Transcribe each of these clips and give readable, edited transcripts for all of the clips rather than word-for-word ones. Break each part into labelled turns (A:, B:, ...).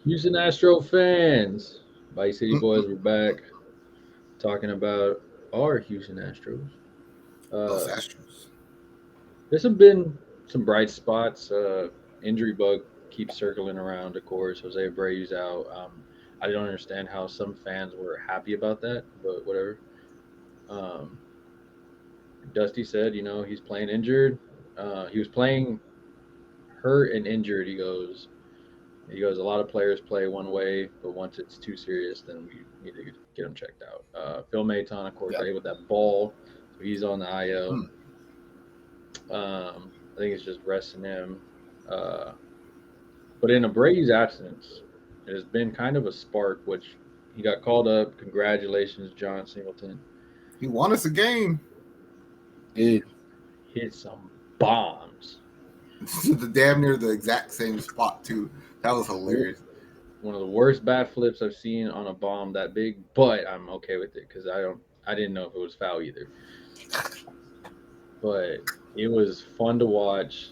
A: Houston Astro fans, Vice City Boys, we're back talking about our Houston Astros.
B: Los
A: Uh,
B: Astros.
A: there's been some bright spots. Injury bug keeps circling around, of course. Jose Abreu's out. I don't understand how some fans were happy about that, but whatever. Um, Dusty said, he's playing injured. He was playing hurt and injured. He goes, a lot of players play one way, but once it's too serious, then we need to get him checked out. Phil Maton, of course, got
B: Yep.
A: hit with that ball, so he's on the IL.
B: Hmm.
A: I think it's just resting him. Uh, but in Abreu's absence, it has been kind of a spark, which he got called up. Congratulations, John Singleton.
B: He won us a game.
C: Dude,
A: Hit some bombs.
B: The damn near the exact same spot too. That was hilarious.
A: One of the worst bat flips I've seen on a bomb that big, but I'm okay with it because I didn't know if it was foul either. But it was fun to watch.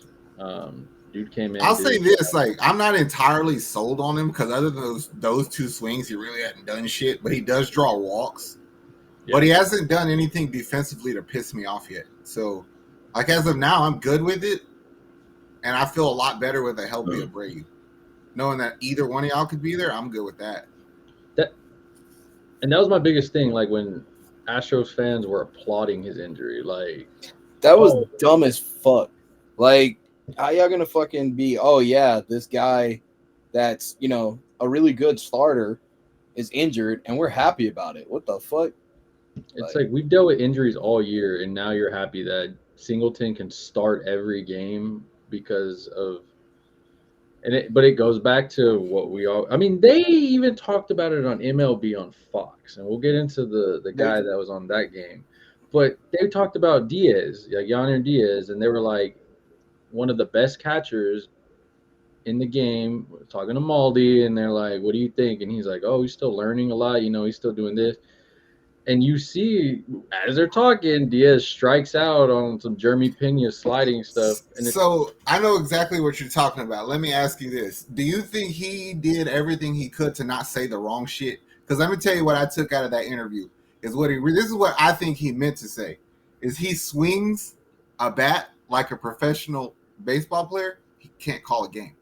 A: Dude came in.
B: I'll
A: Did
B: say
A: his
B: this:
A: job.
B: like, I'm not entirely sold on him because other than those two swings, he really hadn't done shit. But he does draw walks.
A: Yeah.
B: But he hasn't done anything defensively to piss me off yet. So, like as of now, I'm good with it, and I feel a lot better with a healthy Abreu. Knowing that either one of y'all could be there, I'm good with that.
A: And that was my biggest thing. Like when Astros fans were applauding his injury, like
C: that was
A: oh,
C: dumb as fuck. Like, how y'all gonna fucking be? Oh yeah, this guy that's a really good starter is injured, and we're happy about it. What the fuck?
A: it's like we've dealt with injuries all year, and now you're happy that Singleton can start every game because of but it goes back to what we all. I mean, they even talked about it on MLB on Fox, and we'll get into the guy that was on that game. But they talked about Diaz, like Yonder Diaz, and they were like one of the best catchers in the game. Talking to Maldi, and they're like, "What do you think?" And he's like, "Oh, he's still learning a lot. He's still doing this." And you see, as they're talking, Diaz strikes out on some Jeremy Pena sliding stuff, and it's
B: So I know exactly what you're talking about. Let me ask you this: do you think he did everything he could to not say the wrong shit? Because let me tell you what I took out of that interview is what this is what I think he meant to say: is he swings a bat like a professional baseball player. He can't call a game.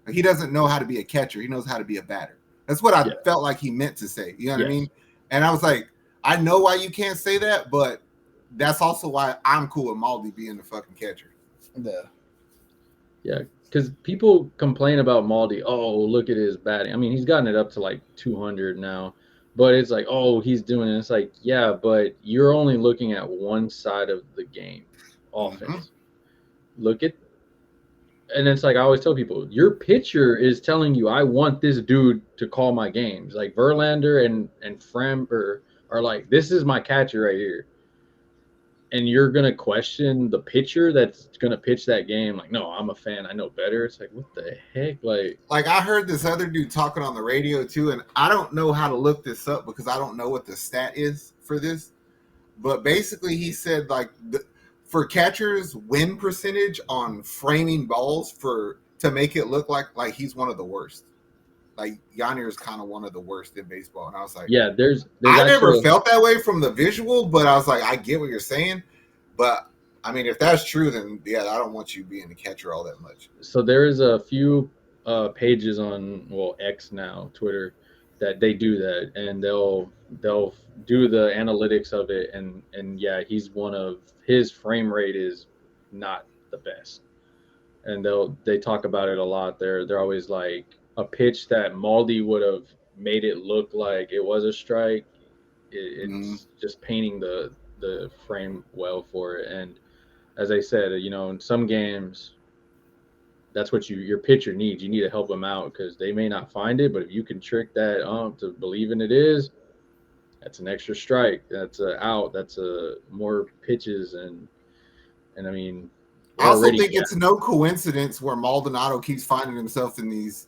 B: Like, he doesn't know how to be a catcher. He knows how to be a batter. That's what I
A: yeah,
B: felt like he meant to say. You know what I
A: yes.
B: mean? And I was like, I know why you can't say that, but that's also why I'm cool with Maldi being the fucking catcher.
A: Yeah, because people complain about Maldi. Oh, look at his batting. I mean, he's gotten it up to like 200 now, but it's like, oh, he's doing it. It's like, yeah, but you're only looking at one side of the game, offense. Look at, and it's like I always tell people, your pitcher is telling you, I want this dude to call my games. Like Verlander and Framber are like, this is my catcher right here. And you're gonna question the pitcher that's gonna pitch that game. Like, no, I'm a fan. I know better. It's like, what the heck?
B: Like I heard this other dude talking on the radio too, and I don't know how to look this up because I don't know what the stat is for this. But basically, he said like for catchers, win percentage on framing balls to make it look like he's one of the worst. Like Yanir is kind of one of the worst in baseball, and I was like,
A: yeah, there's
B: I never
A: actually
B: felt that way from the visual, but I was like, I get what you're saying, but I mean, if that's true, then yeah, I don't want you being the catcher all that much.
A: so there is a few pages on X now, Twitter, that they do that, and they'll do the analytics of it, and yeah, he's one of his frame rate is not the best, and they talk about it a lot. They're always like a pitch that Maldi would have made it look like it was a strike. It's just painting the frame well for it, and as I said, in some games that's what your pitcher needs. You need to help them out because they may not find it, but if you can trick that to believing it is, that's an extra strike. That's a out. That's a more pitches and I mean
B: I
A: we're
B: also
A: already
B: think it's no coincidence where Maldonado keeps finding himself in these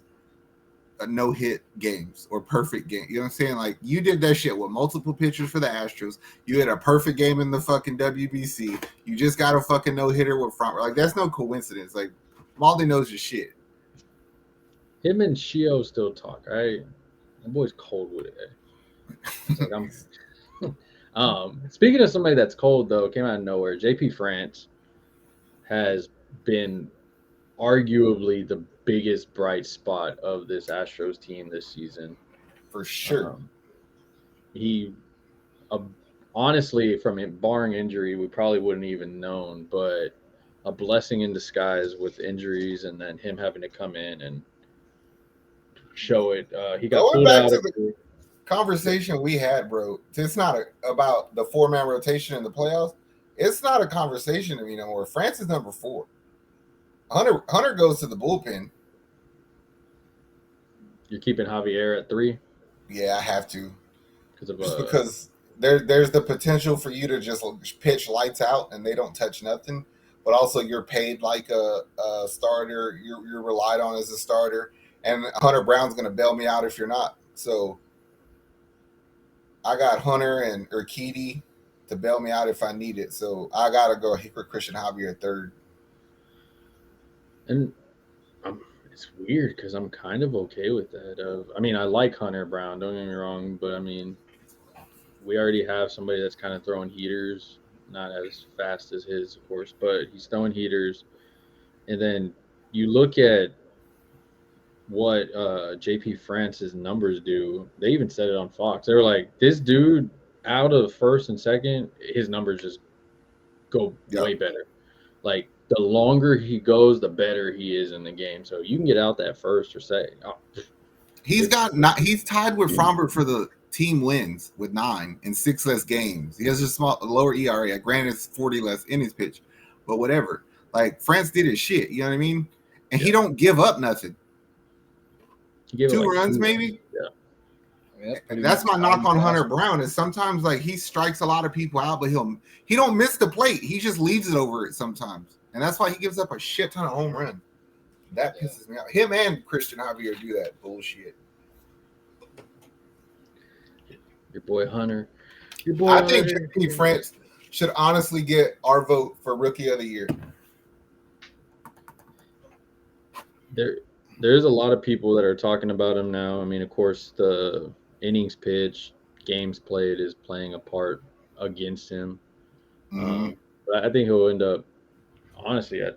B: no-hit games or perfect game. You know what I'm saying? Like you did that shit with multiple pitchers for the Astros. You had a perfect game in the fucking WBC. You just got a fucking no-hitter with front. Like that's no coincidence. Like Maldi knows his shit.
A: Him and Shio still talk. Right, that boy's cold with it. It's like I'm. Speaking of somebody that's cold though, came out of nowhere. JP France has been arguably the biggest bright spot of this Astros team this season.
B: For sure.
A: Um, he, uh, honestly, from it, barring injury, we probably wouldn't even known, but a blessing in disguise with injuries and then him having to come in and show it. He got
B: Going
A: pulled
B: back
A: out
B: to
A: of
B: the
A: the.
B: conversation we had, bro, it's not about the 4-man rotation in the playoffs. It's not a conversation to me no more. France is number 4. Hunter goes to the bullpen.
A: You're keeping Javier at 3
B: Yeah, I have to.
A: because of
B: Just because there's the potential for you to just pitch lights out and they don't touch nothing, but also you're paid like a starter. You're relied on as a starter, and Hunter Brown's going to bail me out if you're not. So I got Hunter and Urquidy to bail me out if I need it. So I got to go Christian Javier third.
A: And it's weird because I'm kind of okay with that. I mean, I like Hunter Brown. Don't get me wrong, but I mean, we already have somebody that's kind of throwing heaters, not as fast as his, of course, but he's throwing heaters. And then you look at what JP France's numbers do. They even said it on Fox. They were like, this dude out of first and second, his numbers just go way
B: Yep.
A: better. Like the longer he goes, the better he is in the game. So you can get out that first or second. Oh,
B: He's tied with Fromber for the team wins with 9 and 6 less games. He has a lower ERA. Granted, it's 40 less in his pitch, but whatever. Like France did his shit. You know what I mean? And he don't give up nothing.
A: he gave it
B: 2
A: like
B: runs
A: 2
B: maybe.
A: Yeah.
C: I mean, pretty
B: That's
C: much
B: my knock on
C: how
B: Hunter
C: he
B: Brown. Is sometimes like he strikes a lot of people out, but he don't miss the plate. He just leaves it over it sometimes, and that's why he gives up a shit ton of home runs. That pisses me off. Him and Christian Javier do that bullshit.
A: Your boy Hunter. Your boy
B: I think
A: Hunter.
B: JP France should honestly get our vote for Rookie of the Year.
A: There's a lot of people that are talking about him now. I mean, of course, the innings pitch, games played is playing a part against him.
B: Mm-hmm.
A: But I think he'll end up. Honestly, I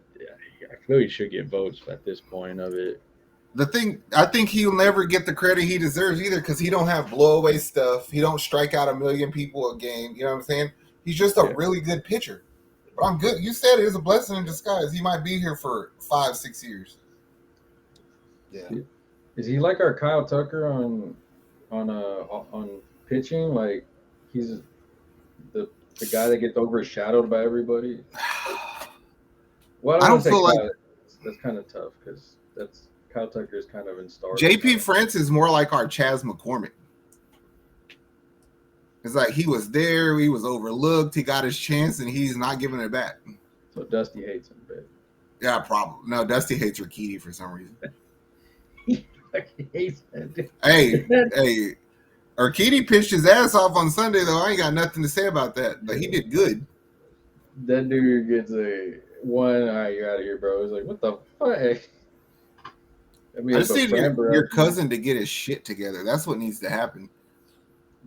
A: feel he should get votes at this point of it.
B: The thing, I think he'll never get the credit he deserves either because he don't have blowaway stuff. He don't strike out a million people a game. You know what I'm saying? He's just a really good pitcher. But I'm good. You said it is a blessing in disguise. He might be here for 5-6 years.
C: Yeah.
A: Is he like our Kyle Tucker on pitching? Like he's the guy that gets overshadowed by everybody. Well,
B: I
A: I
B: don't
A: don't want to say
B: feel like
A: Kyle. That's kind of tough because that's Kyle Tucker is kind of in stars.
B: JP France is more like our Chaz McCormick. It's like he was there, he was overlooked, he got his chance, and he's not giving it back.
A: So Dusty hates him, but
B: Yeah, probably. No, Dusty hates Ricchini for some reason.
A: he hates him.
B: Hey, Urquidy pitched his ass off on Sunday, though. I ain't got nothing to say about that, but he did good.
A: That dude gets a one. All right, you're out of here, bro. It's like, what the fuck? I mean,
B: I
A: if
B: just
A: a
B: need your
A: Framber-
B: cousin to get his shit together. That's what needs to happen.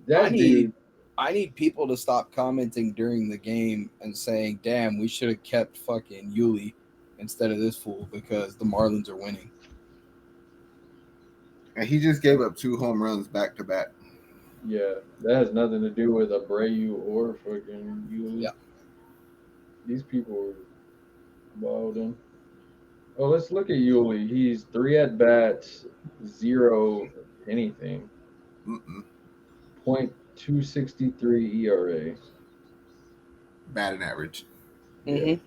A: that dude.
C: I need people to stop commenting during the game and saying, "Damn, we should have kept fucking Yuli instead of this fool because the Marlins are winning."
B: And he just gave up 2 home runs back to back.
A: Yeah, that has nothing to do with Abreu or fucking you.
C: Yeah.
A: These people are wilding. Oh, let's look at Yuli. He's 3 at bats, 0 anything.
B: Mm-mm.
A: .263 ERA.
B: Batting average.
C: Mm-hmm.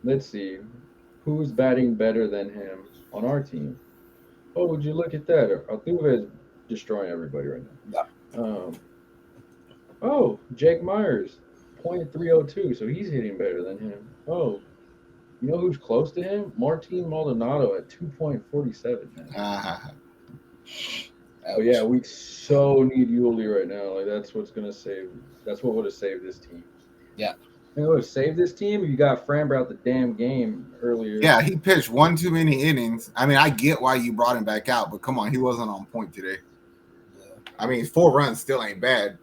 A: Let's see. Who's batting better than him on our team? Oh, would you look at that? Altuve is destroying everybody right now.
C: Yeah.
A: Oh, Jake Myers, .302. So he's hitting better than him. Oh, you know who's close to him? Martin Maldonado at 2.47. Oh yeah, we so need Yuli right now. Like that's what's gonna save. That's what would have saved this team.
C: Yeah.
A: Save this team. You got Framber out the damn game earlier.
B: Yeah, he pitched one too many innings. I mean, I get why you brought him back out, but come on, he wasn't on point today. I mean, 4 runs still ain't bad.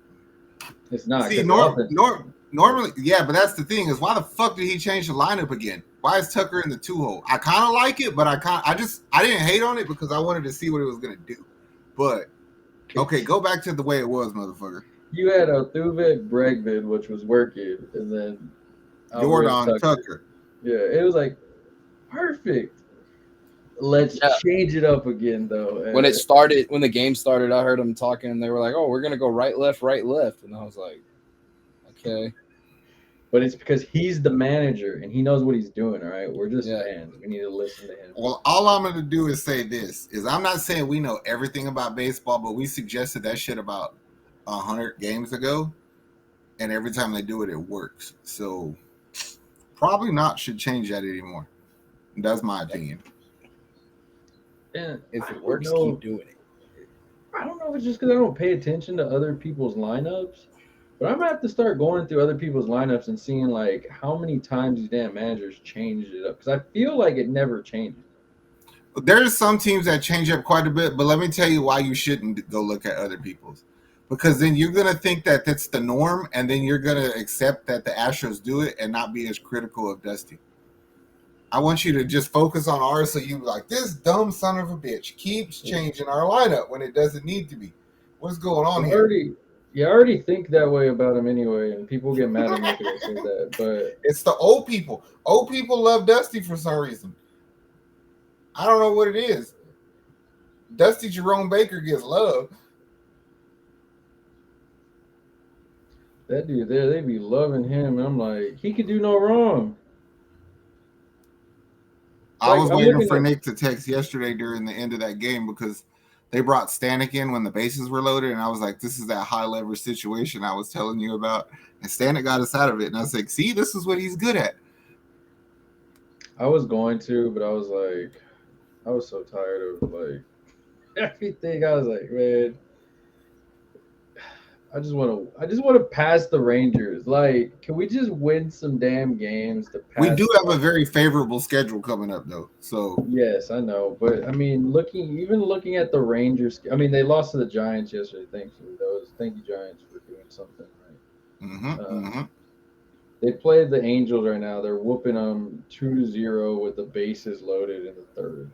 A: It's not.
B: See, normally, yeah, but that's the thing is why the fuck did he change the lineup again? Why is Tucker in the 2-hole? I kind of like it, but I didn't hate on it because I wanted to see what it was gonna do. But okay, go back to the way it was, motherfucker.
A: You had Altuve, Bregman, which was working, and then
B: Jordan Tucker.
A: Yeah, it was like perfect. Let's change it up again, though.
C: When the game started, I heard them talking, and they were like, "Oh, we're gonna go right, left," and I was like, "Okay."
A: But it's because he's the manager and he knows what he's doing. All right, we're just fans. We need to listen to him.
B: Well, all I'm gonna do is say this: is I'm not saying we know everything about baseball, but we suggested that shit about 100 games ago, and every time they do it, it works. So probably not should change that anymore. That's my opinion.
A: And
C: if it works, keep doing it.
A: I don't know if it's just because I don't pay attention to other people's lineups, but I'm gonna have to start going through other people's lineups and seeing like how many times these damn managers changed it up. Because I feel like it never changes.
B: There's some teams that change up quite a bit, but let me tell you why you shouldn't go look at other people's. Because then you're gonna think that that's the norm, and then you're gonna accept that the Astros do it and not be as critical of Dusty. I want you to just focus on ours so you like, this dumb son of a bitch keeps changing our lineup when it doesn't need to be. What's going on here?
A: I already think that way about him anyway, and people get mad at me because I say that. But
B: it's the old people. Old people love Dusty for some reason. I don't know what it is. Dusty Jerome Baker gets love.
A: That dude there, they be loving him. And I'm like, he could do no wrong.
B: I was waiting for Nick to text yesterday during the end of that game because they brought Stanek in when the bases were loaded, and I was like, this is that high leverage situation I was telling you about. And Stanek got us out of it. And I was like, see, this is what he's good at.
A: I was going to, but I was like, I was so tired of like everything. I was like, man, I just want to pass the Rangers. Like, can we just win some damn games to pass?
B: We do have a very favorable schedule coming up, though. So
A: yes, I know, but I mean, looking at the Rangers, I mean, they lost to the Giants yesterday. Thankfully, thank you, Giants, for doing something right. They played the Angels right now. They're whooping them 2-0 with the bases loaded in the third.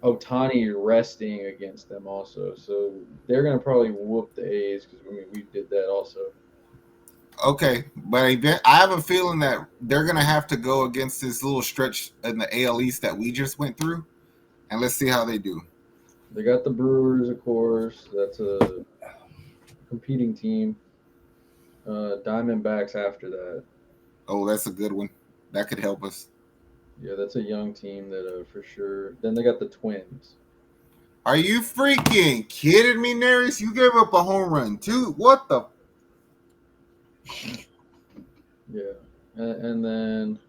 A: Otani resting against them also, so they're gonna probably whoop the A's because I mean we did that also.
B: Okay, but I have a feeling that they're gonna have to go against this little stretch in the AL East that we just went through, and let's see how they do.
A: They got the Brewers, of course. That's a competing team. Diamondbacks after that.
B: Oh, that's a good one. That could help us.
A: Yeah, that's a young team that for sure. Then they got the Twins.
B: Are you freaking kidding me, Neris? You gave up a home run too. What the?
A: Yeah, and then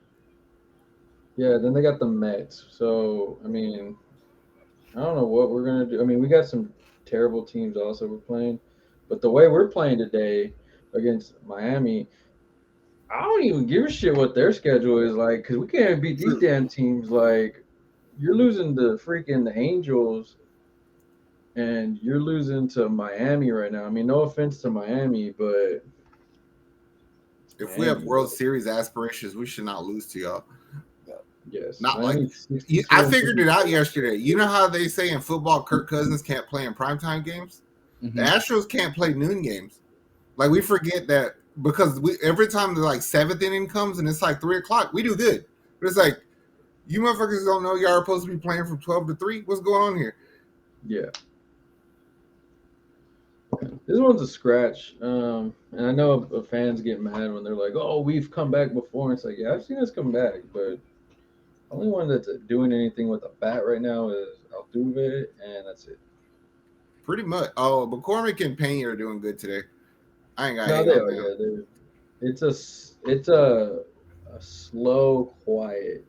A: then they got the Mets. So I mean, I don't know what we're gonna do. I mean, we got some terrible teams also we're playing, but the way we're playing today against Miami, I don't even give a shit what their schedule is like because we can't beat these damn teams. Like, you're losing to freaking the Angels and you're losing to Miami right now. I mean, no offense to Miami, but
B: if we have World Series aspirations, we should not lose to y'all.
A: Yes.
B: Not like I figured it out yesterday. You know how they say in football Kirk Cousins can't play in primetime games? Mm-hmm. The Astros can't play noon games. Like, we forget that. Because every time the like 7th inning comes and it's like 3:00, we do good. But it's like, you motherfuckers don't know y'all are supposed to be playing from 12 to 3. What's going on here?
A: Yeah. This one's a scratch. And I know fans get mad when they're like, "Oh, we've come back before." And it's like, yeah, I've seen us come back, but the only one that's doing anything with a bat right now is Altuve, and that's it.
B: Pretty much. Oh, McCormick and Payne are doing good today. I ain't got
A: It's a slow, quiet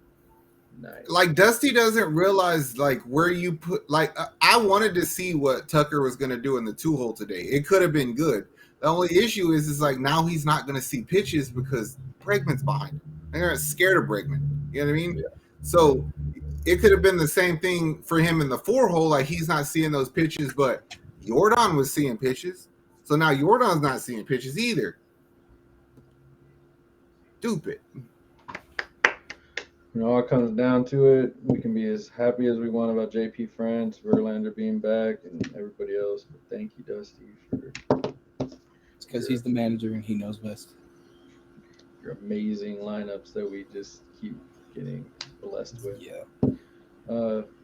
A: night.
B: Like, Dusty doesn't realize like where you put. Like, I wanted to see what Tucker was gonna do in the 2-hole today. It could have been good, The only issue is like now he's not going to see pitches because Bregman's behind him. They're scared of Bregman. You know what I mean?
A: Yeah.
B: So it could have been the same thing for him in the 4-hole. Like he's not seeing those pitches, but Jordan was seeing pitches. So now Jordan's not seeing pitches either. Stupid.
A: When it all comes down to it, we can be as happy as we want about JP France, Verlander being back, and everybody else. But thank you, Dusty, for
C: It's because he's the manager and he knows best.
A: your amazing lineups that we just keep getting blessed with.
C: Yeah.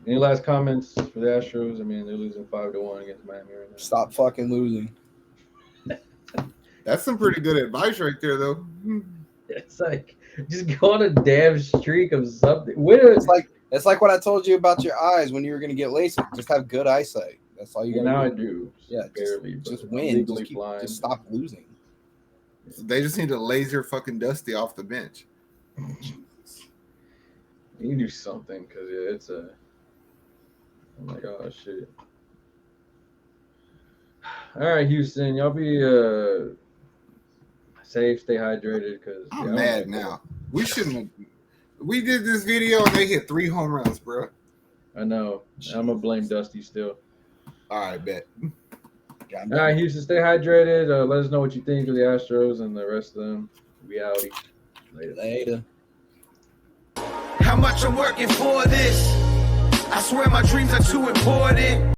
A: Any last comments for the Astros? I mean, they're losing 5-1 against Miami right now.
C: Stop fucking losing.
B: That's some pretty good advice right there, though.
A: It's like just go on a damn streak of something.
C: It's like what I told you about your eyes when you were gonna get LASIK. Just have good eyesight. That's all you gotta
A: now
C: do.
A: I do.
C: Yeah,
A: barely.
C: Just
A: but
C: win.
A: legally
C: Just,
A: blind.
C: just stop losing.
B: They just need to laser fucking Dusty off the bench.
A: You can do something because it's a. I'm like, oh shit. All right, Houston, y'all be safe, stay hydrated. Because
B: I'm mad now. We shouldn't have. We did this video and they hit 3 home runs, bro.
A: I know. I'm gonna blame Dusty still.
B: All right, bet.
A: All right, Houston, stay hydrated. Let us know what you think of the Astros and the rest of them. We outie.
C: Later.
D: How much I'm working for this? I swear my dreams are too important.